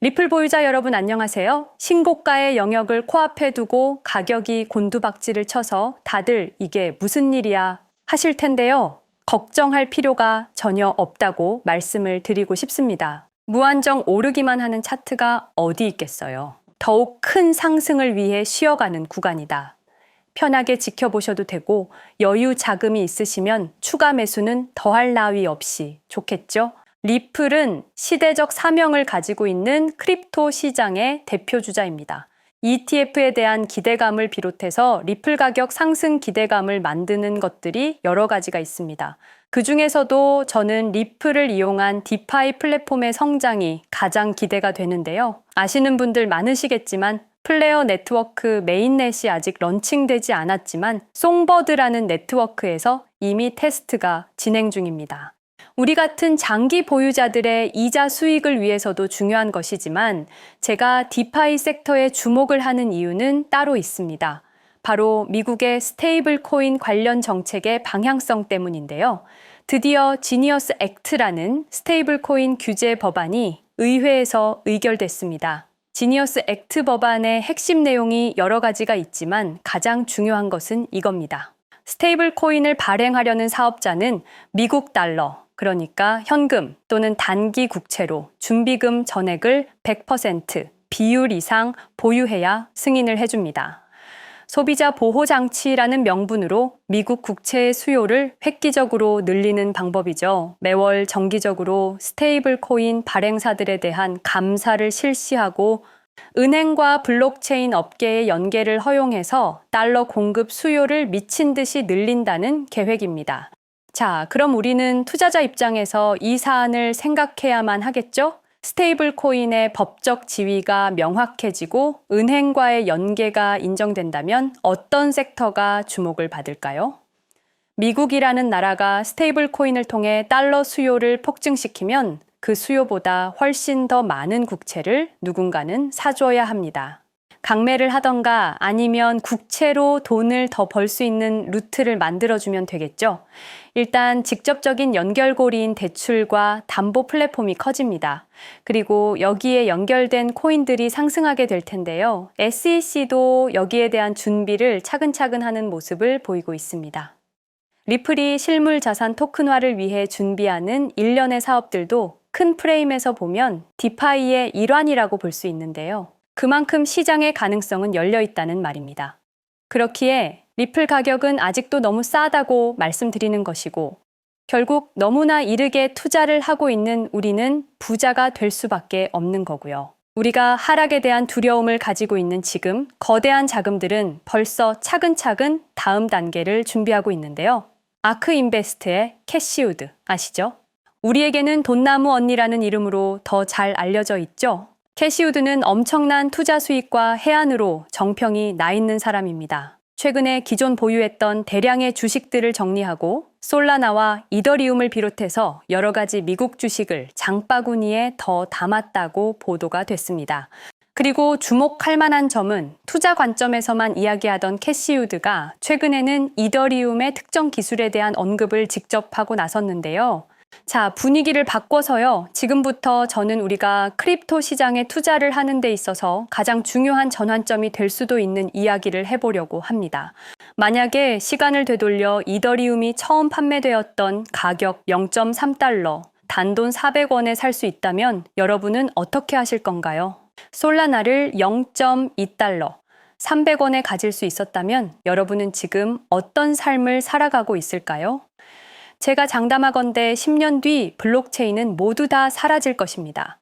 리플 보유자 여러분 안녕하세요. 신고가의 영역을 코앞에 두고 가격이 곤두박질을 쳐서 다들 이게 무슨 일이야 하실 텐데요. 걱정할 필요가 전혀 없다고 말씀을 드리고 싶습니다. 무한정 오르기만 하는 차트가 어디 있겠어요. 더욱 큰 상승을 위해 쉬어가는 구간이다. 편하게 지켜보셔도 되고 여유 자금이 있으시면 추가 매수는 더할 나위 없이 좋겠죠? 리플은 시대적 사명을 가지고 있는 크립토 시장의 대표 주자입니다. ETF에 대한 기대감을 비롯해서 리플 가격 상승 기대감을 만드는 것들이 여러 가지가 있습니다. 그 중에서도 저는 리플을 이용한 디파이 플랫폼의 성장이 가장 기대가 되는데요. 아시는 분들 많으시겠지만 플레어 네트워크 메인넷이 아직 런칭되지 않았지만 송버드라는 네트워크에서 이미 테스트가 진행 중입니다. 우리 같은 장기 보유자들의 이자 수익을 위해서도 중요한 것이지만 제가 디파이 섹터에 주목을 하는 이유는 따로 있습니다. 바로 미국의 스테이블 코인 관련 정책의 방향성 때문인데요. 드디어 지니어스 액트라는 스테이블 코인 규제 법안이 의회에서 의결됐습니다. 지니어스 액트 법안의 핵심 내용이 여러 가지가 있지만 가장 중요한 것은 이겁니다. 스테이블 코인을 발행하려는 사업자는 미국 달러, 그러니까 현금 또는 단기 국채로 준비금 전액을 100% 비율 이상 보유해야 승인을 해줍니다. 소비자 보호 장치라는 명분으로 미국 국채의 수요를 획기적으로 늘리는 방법이죠. 매월 정기적으로 스테이블 코인 발행사들에 대한 감사를 실시하고 은행과 블록체인 업계의 연계를 허용해서 달러 공급 수요를 미친 듯이 늘린다는 계획입니다. 자, 그럼 우리는 투자자 입장에서 이 사안을 생각해야만 하겠죠? 스테이블 코인의 법적 지위가 명확해지고 은행과의 연계가 인정된다면 어떤 섹터가 주목을 받을까요? 미국이라는 나라가 스테이블 코인을 통해 달러 수요를 폭증시키면 그 수요보다 훨씬 더 많은 국채를 누군가는 사줘야 합니다. 강매를 하던가 아니면 국채로 돈을 더 벌 수 있는 루트를 만들어주면 되겠죠. 일단 직접적인 연결고리인 대출과 담보 플랫폼이 커집니다. 그리고 여기에 연결된 코인들이 상승하게 될 텐데요. SEC도 여기에 대한 준비를 차근차근 하는 모습을 보이고 있습니다. 리플이 실물 자산 토큰화를 위해 준비하는 일련의 사업들도 큰 프레임에서 보면 디파이의 일환이라고 볼 수 있는데요. 그만큼 시장의 가능성은 열려 있다는 말입니다. 그렇기에 리플 가격은 아직도 너무 싸다고 말씀드리는 것이고 결국 너무나 이르게 투자를 하고 있는 우리는 부자가 될 수밖에 없는 거고요. 우리가 하락에 대한 두려움을 가지고 있는 지금 거대한 자금들은 벌써 차근차근 다음 단계를 준비하고 있는데요. 아크인베스트의 캐시우드 아시죠? 우리에게는 돈나무 언니라는 이름으로 더 잘 알려져 있죠? 캐시우드는 엄청난 투자 수익과 해안으로 정평이 나 있는 사람입니다. 최근에 기존 보유했던 대량의 주식들을 정리하고 솔라나와 이더리움을 비롯해서 여러 가지 미국 주식을 장바구니에 더 담았다고 보도가 됐습니다. 그리고 주목할 만한 점은 투자 관점에서만 이야기하던 캐시우드가 최근에는 이더리움의 특정 기술에 대한 언급을 직접 하고 나섰는데요. 자, 분위기를 바꿔서요. 지금부터 저는 우리가 크립토 시장에 투자를 하는 데 있어서 가장 중요한 전환점이 될 수도 있는 이야기를 해보려고 합니다. 만약에 시간을 되돌려 이더리움이 처음 판매되었던 가격 0.3달러, 단돈 400원에 살 수 있다면 여러분은 어떻게 하실 건가요? 솔라나를 0.2달러, 300원에 가질 수 있었다면 여러분은 지금 어떤 삶을 살아가고 있을까요? 제가 장담하건대 10년 뒤 블록체인은 모두 다 사라질 것입니다.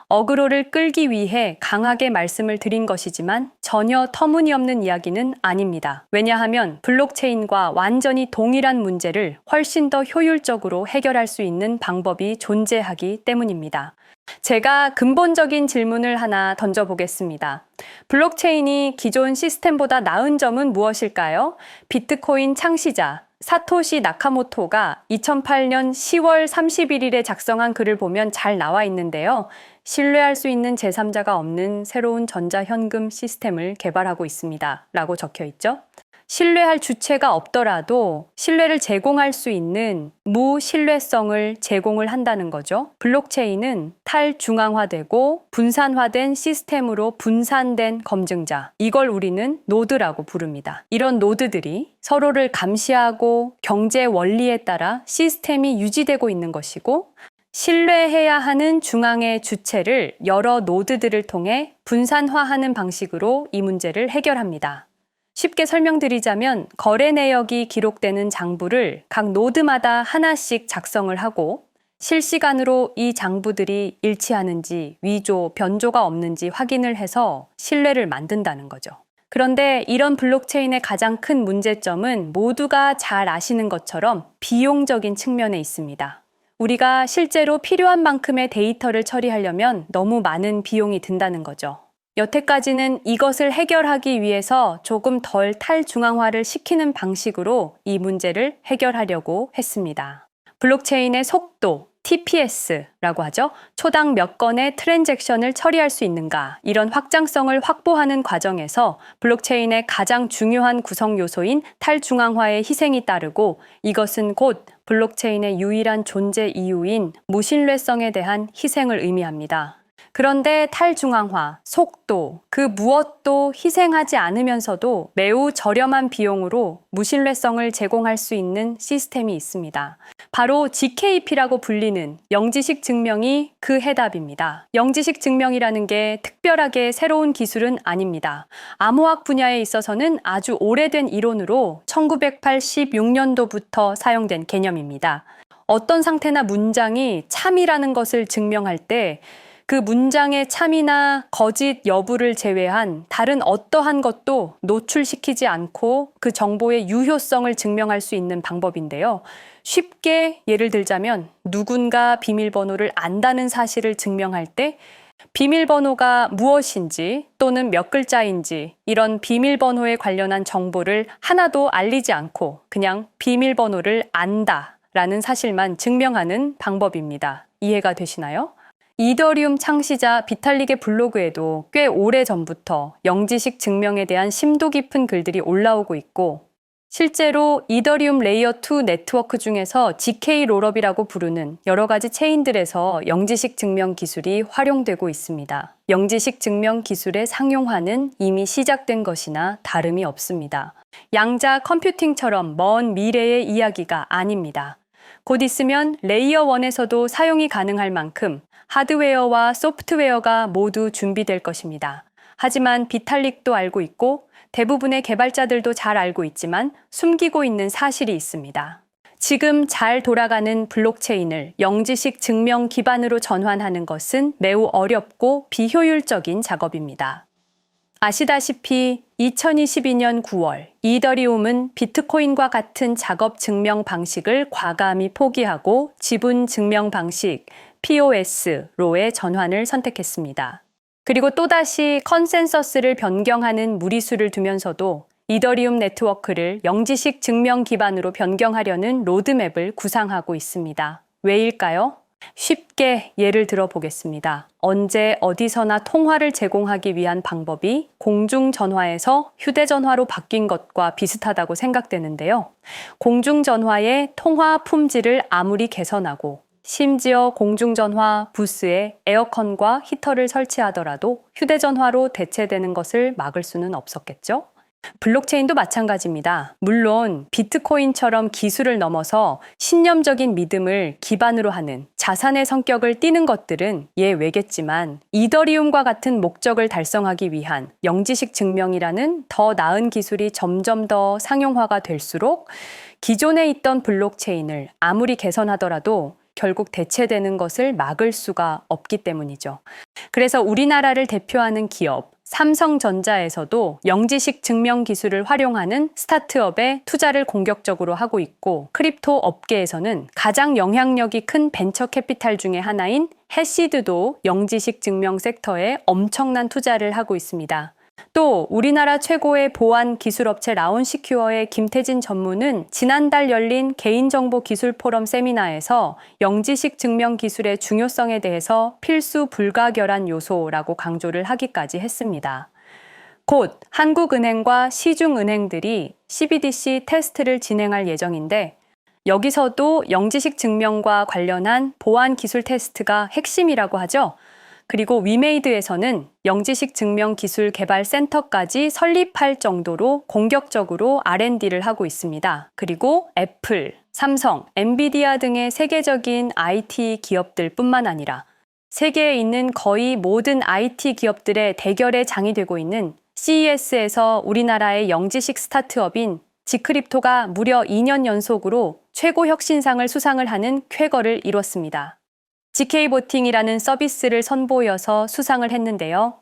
어그로를 끌기 위해 강하게 말씀을 드린 것이지만 전혀 터무니없는 이야기는 아닙니다. 왜냐하면 블록체인과 완전히 동일한 문제를 훨씬 더 효율적으로 해결할 수 있는 방법이 존재하기 때문입니다. 제가 근본적인 질문을 하나 던져보겠습니다. 블록체인이 기존 시스템보다 나은 점은 무엇일까요? 비트코인 창시자 사토시 나카모토가 2008년 10월 31일에 작성한 글을 보면 잘 나와 있는데요. 신뢰할 수 있는 제3자가 없는 새로운 전자현금 시스템을 개발하고 있습니다. 라고 적혀 있죠. 신뢰할 주체가 없더라도 신뢰를 제공할 수 있는 무신뢰성을 제공을 한다는 거죠. 블록체인은 탈중앙화되고 분산화된 시스템으로 분산된 검증자, 이걸 우리는 노드라고 부릅니다. 이런 노드들이 서로를 감시하고 경제 원리에 따라 시스템이 유지되고 있는 것이고, 신뢰해야 하는 중앙의 주체를 여러 노드들을 통해 분산화하는 방식으로 이 문제를 해결합니다. 쉽게 설명드리자면 거래 내역이 기록되는 장부를 각 노드마다 하나씩 작성을 하고 실시간으로 이 장부들이 일치하는지 위조, 변조가 없는지 확인을 해서 신뢰를 만든다는 거죠. 그런데 이런 블록체인의 가장 큰 문제점은 모두가 잘 아시는 것처럼 비용적인 측면에 있습니다. 우리가 실제로 필요한 만큼의 데이터를 처리하려면 너무 많은 비용이 든다는 거죠. 여태까지는 이것을 해결하기 위해서 조금 덜 탈중앙화를 시키는 방식으로 이 문제를 해결하려고 했습니다. 블록체인의 속도, TPS라고 하죠. 초당 몇 건의 트랜잭션을 처리할 수 있는가, 이런 확장성을 확보하는 과정에서 블록체인의 가장 중요한 구성 요소인 탈중앙화의 희생이 따르고, 이것은 곧 블록체인의 유일한 존재 이유인 무신뢰성에 대한 희생을 의미합니다. 그런데 탈중앙화, 속도, 그 무엇도 희생하지 않으면서도 매우 저렴한 비용으로 무신뢰성을 제공할 수 있는 시스템이 있습니다. 바로 GKP라고 불리는 영지식 증명이 그 해답입니다. 영지식 증명이라는 게 특별하게 새로운 기술은 아닙니다. 암호학 분야에 있어서는 아주 오래된 이론으로 1986년도부터 사용된 개념입니다. 어떤 상태나 문장이 참이라는 것을 증명할 때 그 문장의 참이나 거짓 여부를 제외한 다른 어떠한 것도 노출시키지 않고 그 정보의 유효성을 증명할 수 있는 방법인데요. 쉽게 예를 들자면 누군가 비밀번호를 안다는 사실을 증명할 때 비밀번호가 무엇인지 또는 몇 글자인지 이런 비밀번호에 관련한 정보를 하나도 알리지 않고 그냥 비밀번호를 안다라는 사실만 증명하는 방법입니다. 이해가 되시나요? 이더리움 창시자 비탈릭의 블로그에도 꽤 오래전부터 영지식 증명에 대한 심도 깊은 글들이 올라오고 있고, 실제로 이더리움 레이어 2 네트워크 중에서 GK 롤업이라고 부르는 여러 가지 체인들에서 영지식 증명 기술이 활용되고 있습니다. 영지식 증명 기술의 상용화는 이미 시작된 것이나 다름이 없습니다. 양자 컴퓨팅처럼 먼 미래의 이야기가 아닙니다. 곧 있으면 레이어 1에서도 사용이 가능할 만큼 하드웨어와 소프트웨어가 모두 준비될 것입니다. 하지만 비탈릭도 알고 있고 대부분의 개발자들도 잘 알고 있지만 숨기고 있는 사실이 있습니다. 지금 잘 돌아가는 블록체인을 영지식 증명 기반으로 전환하는 것은 매우 어렵고 비효율적인 작업입니다. 아시다시피 2022년 9월 이더리움은 비트코인과 같은 작업 증명 방식을 과감히 포기하고 지분 증명 방식 POS로의 전환을 선택했습니다. 그리고 또다시 컨센서스를 변경하는 무리수를 두면서도 이더리움 네트워크를 영지식 증명 기반으로 변경하려는 로드맵을 구상하고 있습니다. 왜일까요? 쉽게 예를 들어 보겠습니다. 언제 어디서나 통화를 제공하기 위한 방법이 공중전화에서 휴대전화로 바뀐 것과 비슷하다고 생각되는데요. 공중전화의 통화 품질을 아무리 개선하고 심지어 공중전화 부스에 에어컨과 히터를 설치하더라도 휴대전화로 대체되는 것을 막을 수는 없었겠죠? 블록체인도 마찬가지입니다. 물론 비트코인처럼 기술을 넘어서 신념적인 믿음을 기반으로 하는 자산의 성격을 띠는 것들은 예외겠지만 이더리움과 같은 목적을 달성하기 위한 영지식 증명이라는 더 나은 기술이 점점 더 상용화가 될수록 기존에 있던 블록체인을 아무리 개선하더라도 결국 대체되는 것을 막을 수가 없기 때문이죠. 그래서 우리나라를 대표하는 기업 삼성전자에서도 영지식 증명 기술을 활용하는 스타트업에 투자를 공격적으로 하고 있고, 크립토 업계에서는 가장 영향력이 큰 벤처 캐피탈 중에 하나인 해시드도 영지식 증명 섹터에 엄청난 투자를 하고 있습니다. 또 우리나라 최고의 보안 기술업체 라운시큐어의 김태진 전무는 지난달 열린 개인정보 기술 포럼 세미나에서 영지식 증명 기술의 중요성에 대해서 필수 불가결한 요소라고 강조를 하기까지 했습니다. 곧 한국은행과 시중은행들이 CBDC 테스트를 진행할 예정인데 여기서도 영지식 증명과 관련한 보안 기술 테스트가 핵심이라고 하죠. 그리고 위메이드에서는 영지식 증명 기술 개발 센터까지 설립할 정도로 공격적으로 R&D를 하고 있습니다. 그리고 애플, 삼성, 엔비디아 등의 세계적인 IT 기업들 뿐만 아니라 세계에 있는 거의 모든 IT 기업들의 대결의 장이 되고 있는 CES에서 우리나라의 영지식 스타트업인 지크립토가 무려 2년 연속으로 최고 혁신상을 수상을 하는 쾌거를 이뤘습니다. GK보팅이라는 서비스를 선보여서 수상을 했는데요.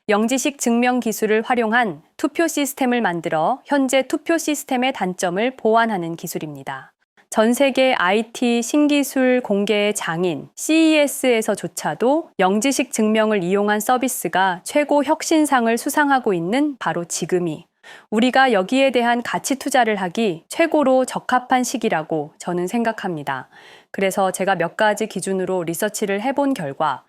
영지식 증명 기술을 활용한 투표 시스템을 만들어 현재 투표 시스템의 단점을 보완하는 기술입니다. 전 세계 IT 신기술 공개의 장인 CES에서조차도 영지식 증명을 이용한 서비스가 최고 혁신상을 수상하고 있는 바로 지금이 우리가 여기에 대한 가치 투자를 하기 최고로 적합한 시기라고 저는 생각합니다. 그래서 제가 몇 가지 기준으로 리서치를 해본 결과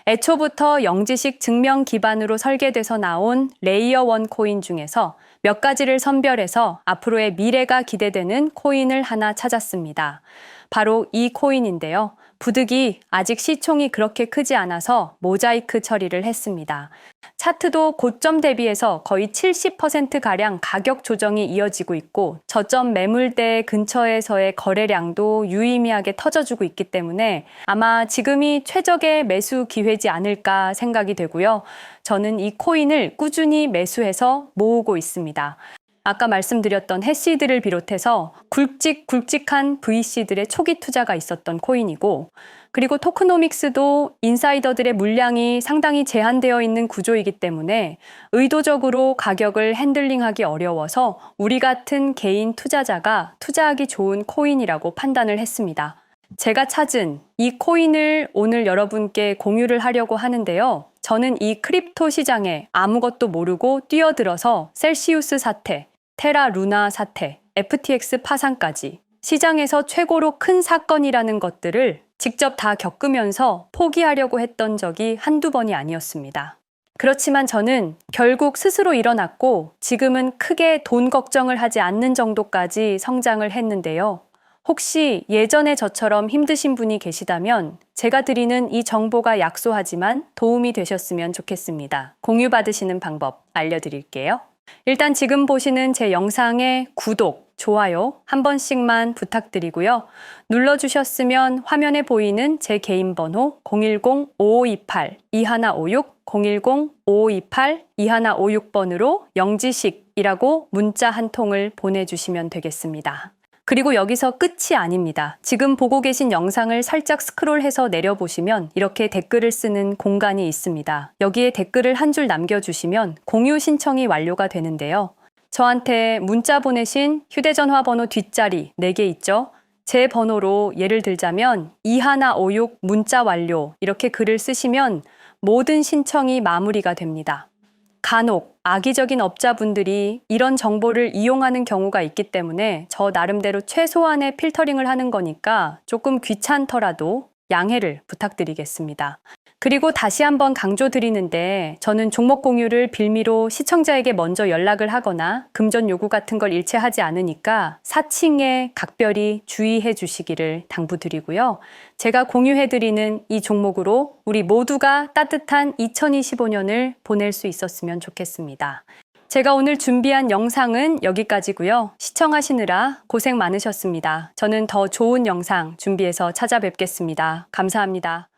애초부터 영지식 증명 기반으로 설계돼서 나온 레이어 1 코인 중에서 몇 가지를 선별해서 앞으로의 미래가 기대되는 코인을 하나 찾았습니다. 바로 이 코인인데요. 부득이 아직 시총이 그렇게 크지 않아서 모자이크 처리를 했습니다. 차트도 고점 대비해서 거의 70%가량 가격 조정이 이어지고 있고 저점 매물대 근처에서의 거래량도 유의미하게 터져주고 있기 때문에 아마 지금이 최적의 매수 기회지 않을까 생각이 되고요. 저는 이 코인을 꾸준히 매수해서 모으고 있습니다. 아까 말씀드렸던 해시드를 비롯해서 굵직굵직한 VC들의 초기 투자가 있었던 코인이고 그리고 토크노믹스도 인사이더들의 물량이 상당히 제한되어 있는 구조이기 때문에 의도적으로 가격을 핸들링하기 어려워서 우리 같은 개인 투자자가 투자하기 좋은 코인이라고 판단을 했습니다. 제가 찾은 이 코인을 오늘 여러분께 공유를 하려고 하는데요. 저는 이 크립토 시장에 아무것도 모르고 뛰어들어서 셀시우스 사태, 테라 루나 사태, FTX 파산까지 시장에서 최고로 큰 사건이라는 것들을 직접 다 겪으면서 포기하려고 했던 적이 한두 번이 아니었습니다. 그렇지만 저는 결국 스스로 일어났고 지금은 크게 돈 걱정을 하지 않는 정도까지 성장을 했는데요. 혹시 예전에 저처럼 힘드신 분이 계시다면 제가 드리는 이 정보가 약소하지만 도움이 되셨으면 좋겠습니다. 공유받으시는 방법 알려드릴게요. 일단 지금 보시는 제 영상의 구독, 좋아요 한 번씩만 부탁드리고요. 눌러주셨으면 화면에 보이는 제 개인 번호 010-5528-2156, 010-5528-2156번으로 영지식이라고 문자 한 통을 보내주시면 되겠습니다. 그리고 여기서 끝이 아닙니다. 지금 보고 계신 영상을 살짝 스크롤해서 내려보시면 이렇게 댓글을 쓰는 공간이 있습니다. 여기에 댓글을 한 줄 남겨주시면 공유 신청이 완료가 되는데요. 저한테 문자 보내신 휴대전화 번호 뒷자리 4개 있죠? 제 번호로 예를 들자면 2156 문자 완료 이렇게 글을 쓰시면 모든 신청이 마무리가 됩니다. 간혹 악의적인 업자분들이 이런 정보를 이용하는 경우가 있기 때문에 저 나름대로 최소한의 필터링을 하는 거니까 조금 귀찮더라도 양해를 부탁드리겠습니다. 그리고 다시 한번 강조드리는데 저는 종목 공유를 빌미로 시청자에게 먼저 연락을 하거나 금전 요구 같은 걸 일체하지 않으니까 사칭에 각별히 주의해 주시기를 당부드리고요. 제가 공유해드리는 이 종목으로 우리 모두가 따뜻한 2025년을 보낼 수 있었으면 좋겠습니다. 제가 오늘 준비한 영상은 여기까지고요. 시청하시느라 고생 많으셨습니다. 저는 더 좋은 영상 준비해서 찾아뵙겠습니다. 감사합니다.